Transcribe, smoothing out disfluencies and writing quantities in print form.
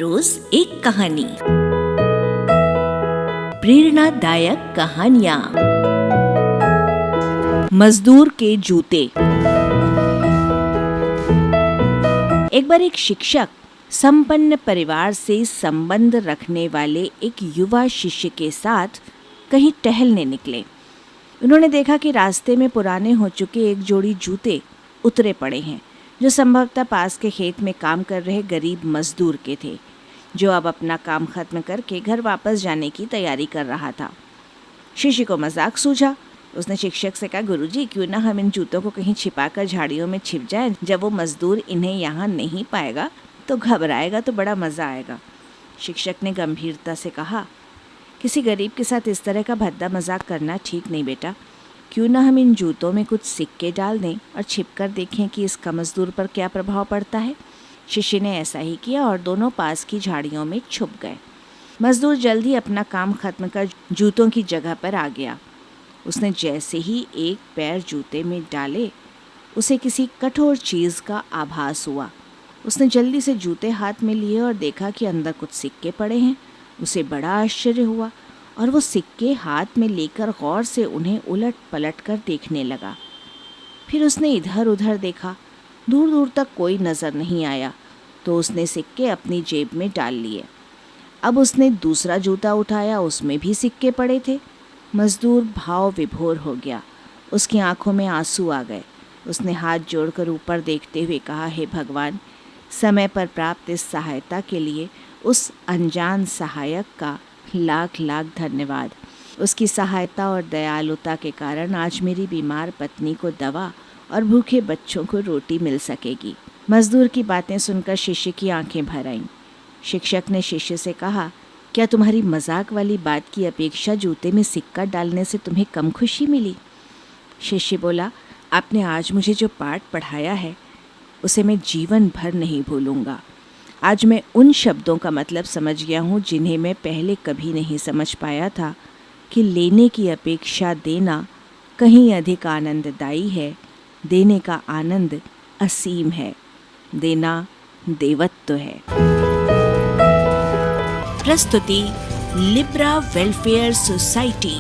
रोज एक कहानी। प्रेरणादायक कहानियाँ। मजदूर के जूते। एक बार एक शिक्षक संपन्न परिवार से संबंध रखने वाले एक युवा शिष्य के साथ कहीं टहलने निकले। उन्होंने देखा कि रास्ते में पुराने हो चुके एक जोड़ी जूते उतरे पड़े हैं, जो संभवतः पास के खेत में काम कर रहे गरीब मजदूर के थे, जो अब अपना काम खत्म करके घर वापस जाने की तैयारी कर रहा था। शिष्य को मजाक सूझा। उसने शिक्षक से कहा, गुरुजी, क्यों ना हम इन जूतों को कहीं छिपाकर झाड़ियों में छिप जाएं। जब वो मजदूर इन्हें यहाँ नहीं पाएगा तो घबराएगा तो बड़ा मज़ा आएगा। शिक्षक ने गंभीरता से कहा, किसी गरीब के साथ इस तरह का भद्दा मजाक करना ठीक नहीं बेटा। क्यों ना हम इन जूतों में कुछ सिक्के डाल दें और छिपकर देखें कि इसका मजदूर पर क्या प्रभाव पड़ता है। शिष्य ने ऐसा ही किया और दोनों पास की झाड़ियों में छुप गए। मजदूर जल्द ही अपना काम खत्म कर जूतों की जगह पर आ गया। उसने जैसे ही एक पैर जूते में डाले, उसे किसी कठोर चीज़ का आभास हुआ। उसने जल्दी से जूते हाथ में लिए और देखा कि अंदर कुछ सिक्के पड़े हैं। उसे बड़ा आश्चर्य हुआ और वो सिक्के हाथ में लेकर गौर से उन्हें उलट पलट कर देखने लगा। फिर उसने इधर उधर देखा, दूर दूर तक कोई नज़र नहीं आया, तो उसने सिक्के अपनी जेब में डाल लिए। अब उसने दूसरा जूता उठाया, उसमें भी सिक्के पड़े थे। मजदूर भाव विभोर हो गया। उसकी आंखों में आंसू आ गए। उसने हाथ जोड़कर ऊपर देखते हुए कहा, हे भगवान, समय पर प्राप्त इस सहायता के लिए उस अनजान सहायक का लाख लाख धन्यवाद। उसकी सहायता और दयालुता के कारण आज मेरी बीमार पत्नी को दवा और भूखे बच्चों को रोटी मिल सकेगी। मजदूर की बातें सुनकर शिष्य की आंखें भर आईं। शिक्षक ने शिष्य से कहा, क्या तुम्हारी मजाक वाली बात की अपेक्षा जूते में सिक्का डालने से तुम्हें कम खुशी मिली? शिष्य बोला, आपने आज मुझे जो पाठ पढ़ाया है उसे मैं जीवन भर नहीं भूलूंगा। आज मैं उन शब्दों का मतलब समझ गया हूँ जिन्हें मैं पहले कभी नहीं समझ पाया था, कि लेने की अपेक्षा देना कहीं अधिक आनंददायी है। देने का आनंद असीम है। देना देवत्व है। प्रस्तुति लिब्रा वेलफेयर सोसाइटी।